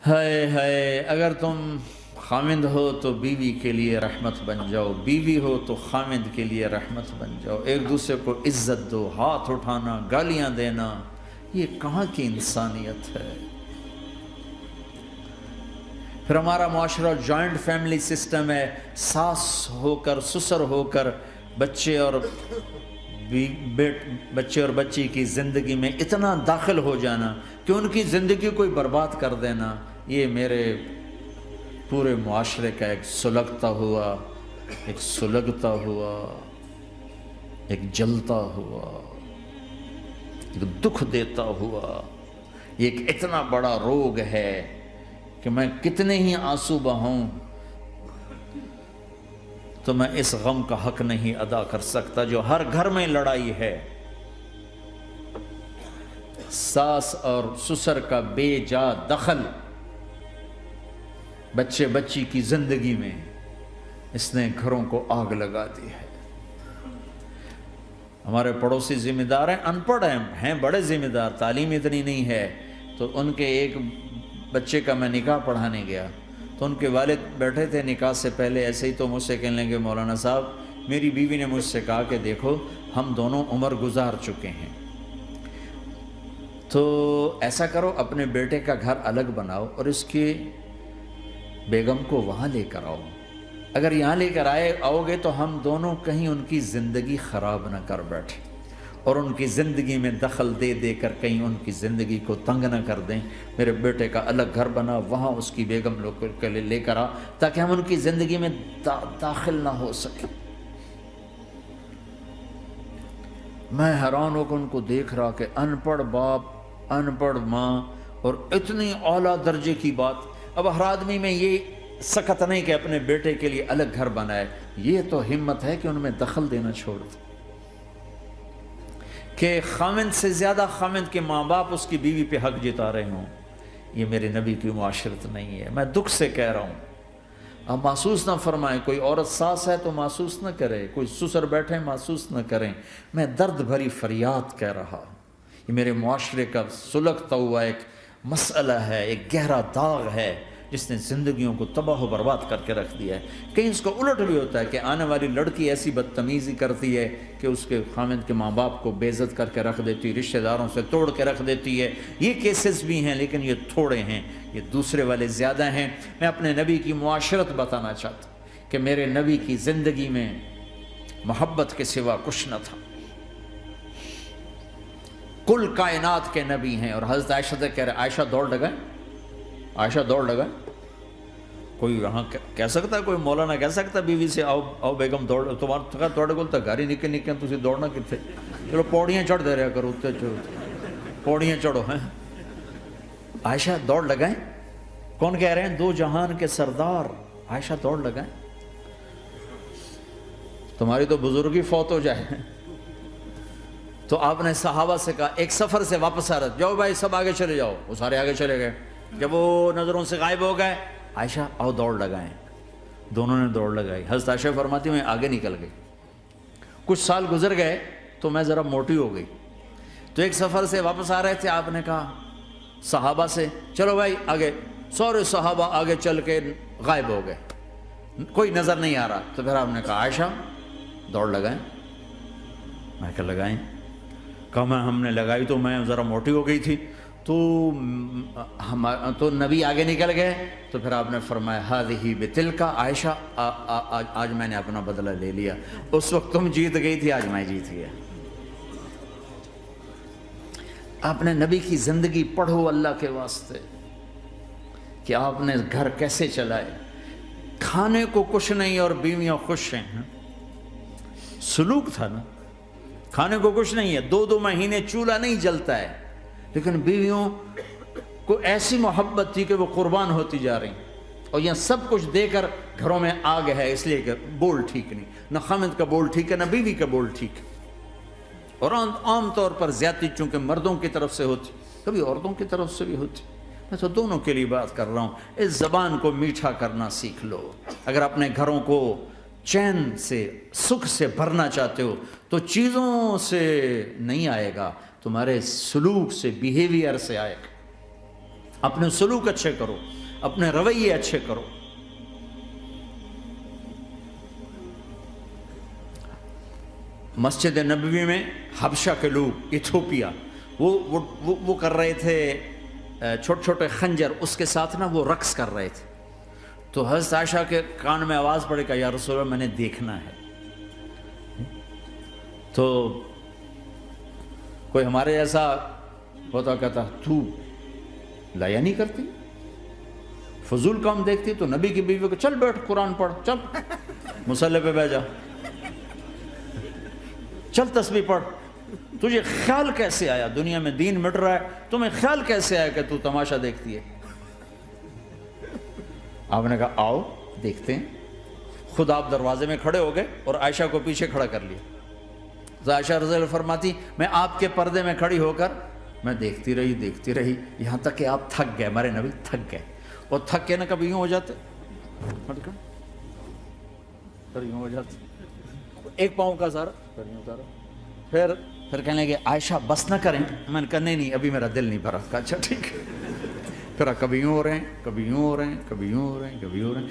ہائے ہائے، اگر تم خامند ہو تو بیوی کے لیے رحمت بن جاؤ، بیوی ہو تو خامند کے لیے رحمت بن جاؤ، ایک دوسرے کو عزت دو، ہاتھ اٹھانا، گالیاں دینا، یہ کہاں کی انسانیت ہے؟ پھر ہمارا معاشرہ جوائنٹ فیملی سسٹم ہے، ساس ہو کر سسر ہو کر بچے اور بچی کی زندگی میں اتنا داخل ہو جانا کہ ان کی زندگی کوئی برباد کر دینا، یہ میرے پورے معاشرے کا ایک سلگتا ہوا، ایک جلتا ہوا، ایک دکھ دیتا ہوا، یہ ایک اتنا بڑا روگ ہے کہ میں کتنے ہی آنسو بہاؤں تو میں اس غم کا حق نہیں ادا کر سکتا جو ہر گھر میں لڑائی ہے، ساس اور سسر کا بے جا دخل بچی کی زندگی میں، اس نے گھروں کو آگ لگا دی ہے۔ ہمارے پڑوسی ذمہ دار ہیں، ان پڑھ ہیں بڑے ذمہ دار، تعلیم اتنی نہیں ہے، تو ان کے ایک بچے کا میں نکاح پڑھانے گیا تو ان کے والد بیٹھے تھے نکاح سے پہلے، ایسے ہی تو مجھ سے کہنے لگے مولانا صاحب میری بیوی نے مجھ سے کہا کہ دیکھو ہم دونوں عمر گزار چکے ہیں، تو ایسا کرو اپنے بیٹے کا گھر الگ بناؤ اور اس کی بیگم کو وہاں لے کر آؤ، اگر یہاں لے کر آؤ گے تو ہم دونوں کہیں ان کی زندگی خراب نہ کر بیٹھیں اور ان کی زندگی میں دخل دے دے کر کہیں ان کی زندگی کو تنگ نہ کر دیں، میرے بیٹے کا الگ گھر بنا، وہاں اس کی بیگم لوگ کے لیے لے کر آ تاکہ ہم ان کی زندگی میں داخل نہ ہو سکیں۔ میں حیران ہو کر ان کو دیکھ رہا کہ ان پڑھ باپ، ان پڑھ ماں، اور اتنی اعلیٰ درجے کی بات۔ اب ہر آدمی میں یہ سخت نہیں کہ اپنے بیٹے کے لیے الگ گھر بنائے، یہ تو ہمت ہے کہ ان میں دخل دینا چھوڑ دے، کہ خامند سے زیادہ خامند کے ماں باپ اس کی بیوی پہ حق جتا رہے ہوں، یہ میرے نبی کی معاشرت نہیں ہے۔ میں دکھ سے کہہ رہا ہوں، اب محسوس نہ فرمائیں، کوئی عورت ساس ہے تو محسوس نہ کرے، کوئی سسر بیٹھے محسوس نہ کریں، میں درد بھری فریاد کہہ رہا ہوں، یہ میرے معاشرے کا سلگتا ہوا ایک مسئلہ ہے، ایک گہرا داغ ہے جس نے زندگیوں کو تباہ و برباد کر کے رکھ دیا ہے۔ کہیں اس کو الٹ بھی ہوتا ہے کہ آنے والی لڑکی ایسی بدتمیزی کرتی ہے کہ اس کے خامند کے ماں باپ کو بے عزت کر کے رکھ دیتی، رشتہ داروں سے توڑ کے رکھ دیتی ہے، یہ کیسز بھی ہیں لیکن یہ تھوڑے ہیں، یہ دوسرے والے زیادہ ہیں۔ میں اپنے نبی کی معاشرت بتانا چاہتا ہوں کہ میرے نبی کی زندگی میں محبت کے سوا کچھ نہ تھا، کل کائنات کے نبی ہیں۔ اور حضرت عائشہ سے کہہ رہے عائشہ دوڑ لگائیں، عائشہ دوڑ لگائیں، کوئی یہاں کہہ سکتا ہے، کوئی مولانا کہہ سکتا ہے بیوی سے آؤ بیگم دوڑ، تمہارے کو گھر ہی نکل تھی دوڑنا کتنے، چلو پوڑیاں چڑھ دے رہا کرو، پوڑیاں چڑھو ہیں۔ عائشہ دوڑ لگائیں، کون کہہ رہے ہیں؟ دو جہان کے سردار عائشہ دوڑ لگائیں، تمہاری تو بزرگی فوت ہو جائے۔ تو آپ نے صحابہ سے کہا، ایک سفر سے واپس آ رہا، جاؤ بھائی سب آگے چلے جاؤ، وہ سارے آگے چلے گئے، جب وہ نظروں سے غائب ہو گئے، عائشہ آؤ دوڑ لگائیں، دونوں نے دوڑ لگائی۔ حضرت عائشہ فرماتی میں آگے نکل گئی، کچھ سال گزر گئے تو میں ذرا موٹی ہو گئی، تو ایک سفر سے واپس آ رہے تھے، آپ نے کہا صحابہ سے چلو بھائی آگے، سارے صحابہ آگے چل کے غائب ہو گئے، کوئی نظر نہیں آ رہا، تو پھر آپ نے کہا عائشہ دوڑ لگائیں، میں کہا لگائیں، کہا میں ہم نے لگائی تو میں ذرا موٹی ہو گئی تھی، تو نبی آگے نکل گئے، تو پھر آپ نے فرمایا ہذہ بتلک، عائشہ آج میں نے اپنا بدلہ لے لیا، اس وقت تم جیت گئی تھی، آج میں جیت گیا۔ آپ نے نبی کی زندگی پڑھو اللہ کے واسطے کہ آپ نے گھر کیسے چلائے، کھانے کو کچھ نہیں اور بیویاں خوش ہیں، سلوک تھا نا، کھانے کو کچھ نہیں ہے، 2 مہینے چولہا نہیں جلتا ہے، لیکن بیویوں کو ایسی محبت تھی کہ وہ قربان ہوتی جا رہی، اور یہاں سب کچھ دے کر گھروں میں آگ ہے، اس لیے کہ بول ٹھیک نہیں، نہ خامد کا بول ٹھیک ہے نہ بیوی کا بول ٹھیک ہے، اور عام طور پر زیادتی چونکہ مردوں کی طرف سے ہوتی، کبھی عورتوں کی طرف سے بھی ہوتی، میں تو دونوں کے لیے بات کر رہا ہوں۔ اس زبان کو میٹھا کرنا سیکھ لو، اگر اپنے گھروں کو چین سے سکھ سے بھرنا چاہتے ہو تو چیزوں سے نہیں آئے گا، تمہارے سلوک سے، بیہیویئر سے آئے گا۔ اپنے سلوک اچھے کرو، اپنے رویے اچھے کرو۔ مسجد نبوی میں حبشہ کے لوگ، ایتھوپیا، وہ کر رہے تھے چھوٹے چھوٹے خنجر، اس کے ساتھ نا وہ رقص کر رہے تھے۔ تو حضرت عائشہ کے کان میں آواز پڑے کہ یا رسول اللہ میں نے دیکھنا ہے۔ تو کوئی ہمارے ایسا ہوتا کہتا تو لایا نہیں کرتی، فضول کام دیکھتی، تو نبی کی بیوی کو چل بیٹھ قرآن پڑھ، چل مصلی پہ بیٹھ جا، چل تسبیح پڑھ۔ تجھے خیال کیسے آیا، دنیا میں دین مٹ رہا ہے، تمہیں خیال کیسے آیا کہ تو تماشا دیکھتی ہے؟ آپ نے کہا آؤ دیکھتے ہیں۔ خود آپ دروازے میں کھڑے ہو گئے اور عائشہ کو پیچھے کھڑا کر لیا۔ تو عائشہ رضی اللہ فرماتی میں آپ کے پردے میں کھڑی ہو کر میں دیکھتی رہی یہاں تک کہ آپ تھک گئے، ہمارے نبی تھک گئے، اور تھک کے نا کبھی یوں ہو جاتے، یوں ہو جاتے، ایک پاؤں کا سارا، پھر کہنے لگے عائشہ بس نہ کریں۔ میں نے کہا نہیں ابھی میرا دل نہیں بھرا۔ کہا اچھا ٹھیک ہے۔ پھر کبھی یوں ہو رہے ہیں، کبھی یوں ہو رہے ہیں، کبھی یوں ہو رہے ہیں، کبھی یوں ہو رہے ہیں۔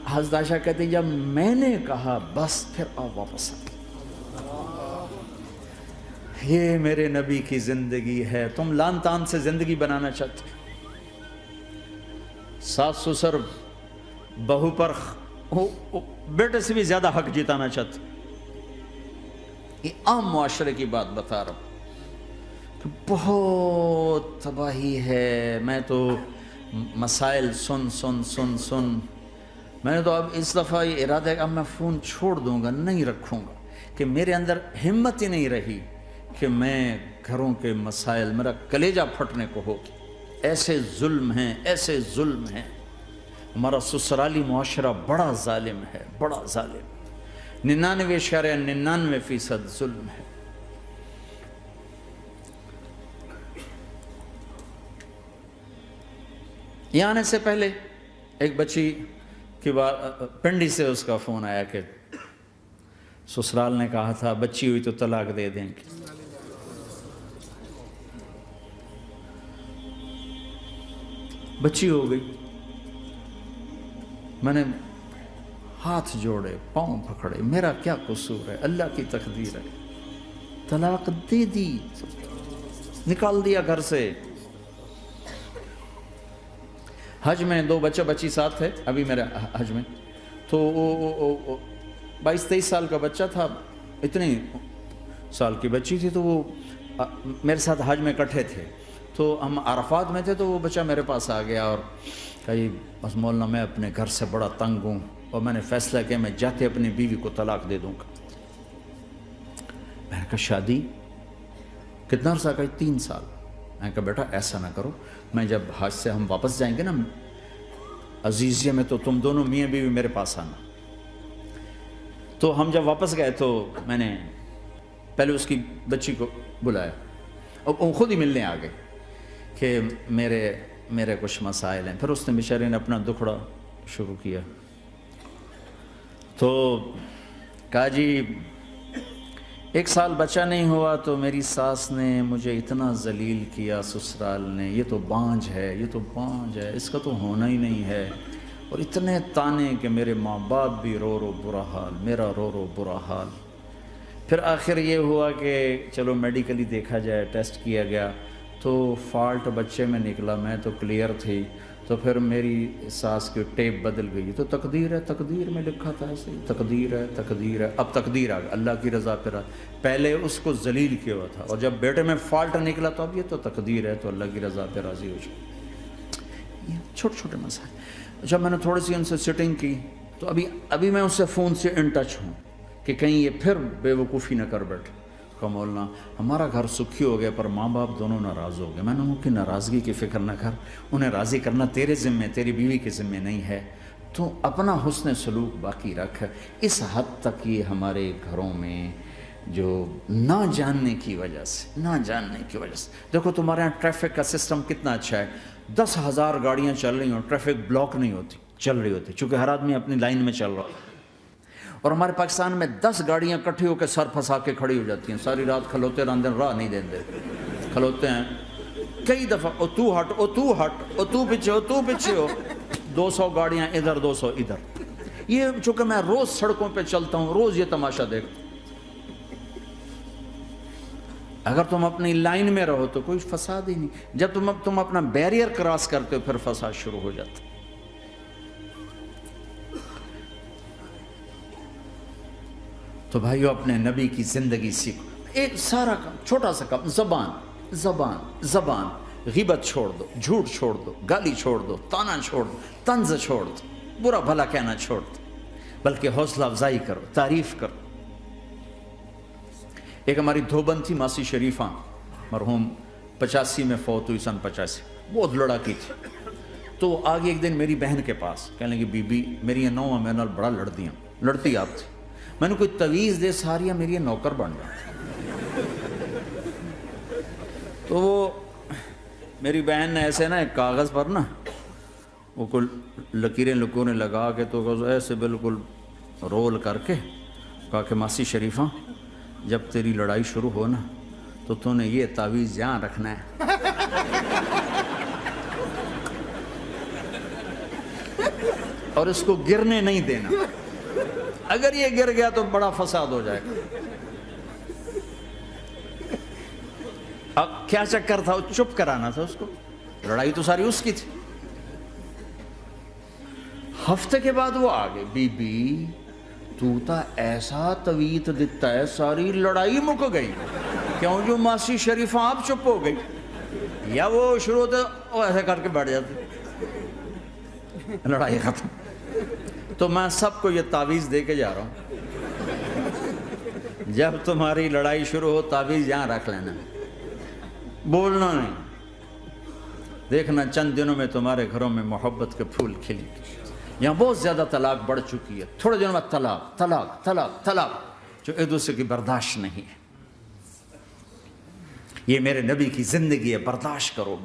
حضرت عائشہ کہتے ہیں جب میں نے کہا بس، پھر آپ واپس آ گئے۔ یہ میرے نبی کی زندگی ہے۔ تم لان تان سے زندگی بنانا چاہتے، ساس سسر بہو پر بیٹے سے بھی زیادہ حق جتانا چاہتے۔ یہ عام معاشرے کی بات بتا رہا ہوں کہ بہت تباہی ہے۔ میں تو مسائل سن میں نے تو اب اس دفعہ یہ ارادہ ہے کہ اب میں فون چھوڑ دوں گا، نہیں رکھوں گا، کہ میرے اندر ہمت ہی نہیں رہی کہ میں گھروں کے مسائل، میرا کلیجہ پھٹنے کو ہو۔ ایسے ظلم ہیں، ایسے ظلم ہیں۔ ہمارا سسرالی معاشرہ بڑا ظالم ہے، بڑا ظالم، 99.99% ظلم ہے۔ یہاں آنے سے پہلے ایک بچی کی پنڈی سے اس کا فون آیا کہ سسرال نے کہا تھا بچی ہوئی تو طلاق دے دیں گے۔ بچی ہو گئی، میں نے ہاتھ جوڑے، پاؤں پکڑے، میرا کیا قصور ہے، اللہ کی تقدیر ہے۔ طلاق دے دی، نکال دیا گھر سے۔ حج میں 2 بچہ بچی ساتھ تھے ابھی میرے حج میں، تو 22-23 سال کا بچہ تھا، اتنی سال کی بچی تھی، تو وہ میرے ساتھ حج میں اکٹھے تھے۔ تو ہم عرفات میں تھے، تو وہ بچہ میرے پاس آ گیا اور کہا بس مولانا میں اپنے گھر سے بڑا تنگ ہوں اور میں نے فیصلہ کیا میں جاتے اپنی بیوی کو طلاق دے دوں گا۔ میں نے کہا شادی کتنا عرصہ؟ کہا 3 سال۔ میں نے کہا بیٹا ایسا نہ کرو، میں جب حج سے ہم واپس جائیں گے نا عزیزیہ میں، تو تم دونوں میاں بیوی میرے پاس آنا۔ تو ہم جب واپس گئے تو میں نے پہلے اس کی بچی کو بلایا اور وہ خود ہی ملنے آ گئے کہ میرے کچھ مسائل ہیں۔ پھر اس نے بیچارے نے اپنا دکھڑا شروع کیا، تو کہا جی 1 سال بچہ نہیں ہوا تو میری ساس نے مجھے اتنا ذلیل کیا، سسرال نے، یہ تو بانجھ ہے، یہ تو بانجھ ہے، اس کا تو ہونا ہی نہیں ہے، اور اتنے تانے کہ میرے ماں باپ بھی رو برا حال، میرا رو برا حال۔ پھر آخر یہ ہوا کہ چلو میڈیکلی دیکھا جائے، ٹیسٹ کیا گیا تو فالٹ بچے میں نکلا، میں تو کلیئر تھی، تو پھر میری ساس کی ٹیپ بدل گئی۔ تو تقدیر ہے، تقدیر میں لکھا تھا ایسے ہی، تقدیر ہے، اب تقدیر آ گئی، اللہ کی رضا پہ پہلے اس کو ذلیل کیا ہوا تھا، اور جب بیٹے میں فالٹ نکلا تو اب یہ تو تقدیر ہے، تو اللہ کی رضا پہ راضی ہو جائے۔ یہ چھوٹے چھوٹے مسائل۔ جب میں نے تھوڑی سی ان سے سٹنگ کی تو ابھی میں اس سے فون سے ان ٹچ ہوں کہ کہیں یہ پھر بے وقوفی نہ کر بیٹھے۔ کہا مولانا ہمارا گھر سکھی ہو گیا پر ماں باپ دونوں ناراض ہو گئے۔ میں نے ان کی ناراضگی کی فکر نہ کر، انہیں راضی کرنا تیرے ذمے، تیری بیوی کے ذمے نہیں ہے، تو اپنا حسن سلوک باقی رکھ۔ اس حد تک یہ ہمارے گھروں میں جو نہ جاننے کی وجہ سے دیکھو تمہارے یہاں ٹریفک کا سسٹم کتنا اچھا ہے، 10,000 گاڑیاں چل رہی ہوں، ٹریفک بلاک نہیں ہوتی، چل رہی ہوتی، چونکہ ہر آدمی اپنی لائن میں چل رہا ہے۔ اور ہمارے پاکستان میں 10 گاڑیاں کٹھی ہو کے سر پھنسا کے کھڑی ہو جاتی ہیں، ساری رات کھلوتے رہتے ہیں، راہ نہیں دیتے، کھلوتے ہیں کئی دفعہ او تو ہٹ او تو ہٹ او تو پیچھے ہو 200 گاڑیاں ادھر 200 ادھر. یہ چونکہ میں روز سڑکوں پہ چلتا ہوں، روز یہ تماشا دیکھتا ہوں. اگر تم اپنی لائن میں رہو تو کوئی فساد ہی نہیں. جب تم اپنا بیریئر کراس کرتے ہو پھر فساد شروع ہو جاتا. تو بھائیو اپنے نبی کی زندگی سیکھو. ایک سارا کام، چھوٹا سا کام، زبان. غیبت چھوڑ دو، جھوٹ چھوڑ دو، گالی چھوڑ دو، تانا چھوڑ دو، طنز چھوڑ دو، برا بھلا کہنا چھوڑ دو، بلکہ حوصلہ افزائی کرو، تعریف کرو. ایک ہماری دھوبن تھی ماسی شریفہ، مرحوم 85 میں فوت ہوئی، سن 85، بہت لڑاکی تھی. تو وہ آگے ایک دن میری بہن کے پاس کہنے لگی بی بی میری یہ نوہ میں نال بڑا لڑتی آپ تھی، میں نے کوئی تویز دے ساریا میری یہ نوکر بن گیا. تو وہ میری بہن نے ایسے نا ایک کاغذ پر نا وہ کل لکیریں لکونے لگا کے تو ایسے بالکل رول کر کے کہا کہ ماسی شریفہ جب تیری لڑائی شروع ہو نا تو نے یہ تعویذ یہاں رکھنا ہے اور اس کو گرنے نہیں دینا. اگر یہ گر گیا تو بڑا فساد ہو جائے گا. اب کیا چکر تھا، چپ کرانا تھا اس کو، لڑائی تو ساری اس کی تھی. ہفتے کے بعد وہ آگے بی بی تو تا ایسا تویت دیتا ہے ساری لڑائی مک گئی. کیوں؟ جو ماسی شریفہ آپ چپ ہو گئی. یا وہ شروع ہوتے وہ ایسے کر کے بیٹھ جاتے، لڑائی ختم. تو میں سب کو یہ تعویذ دے کے جا رہا ہوں، جب تمہاری لڑائی شروع ہو تعویذ یہاں رکھ لینا، بولنا نہیں. دیکھنا چند دنوں میں تمہارے گھروں میں محبت کے پھول کھلیں گے. یہاں بہت زیادہ طلاق بڑھ چکی ہے، تھوڑے دنوں میں طلاق جو ایک دوسرے کی برداشت نہیں ہے. یہ میرے نبی کی زندگی ہے، برداشت کرو.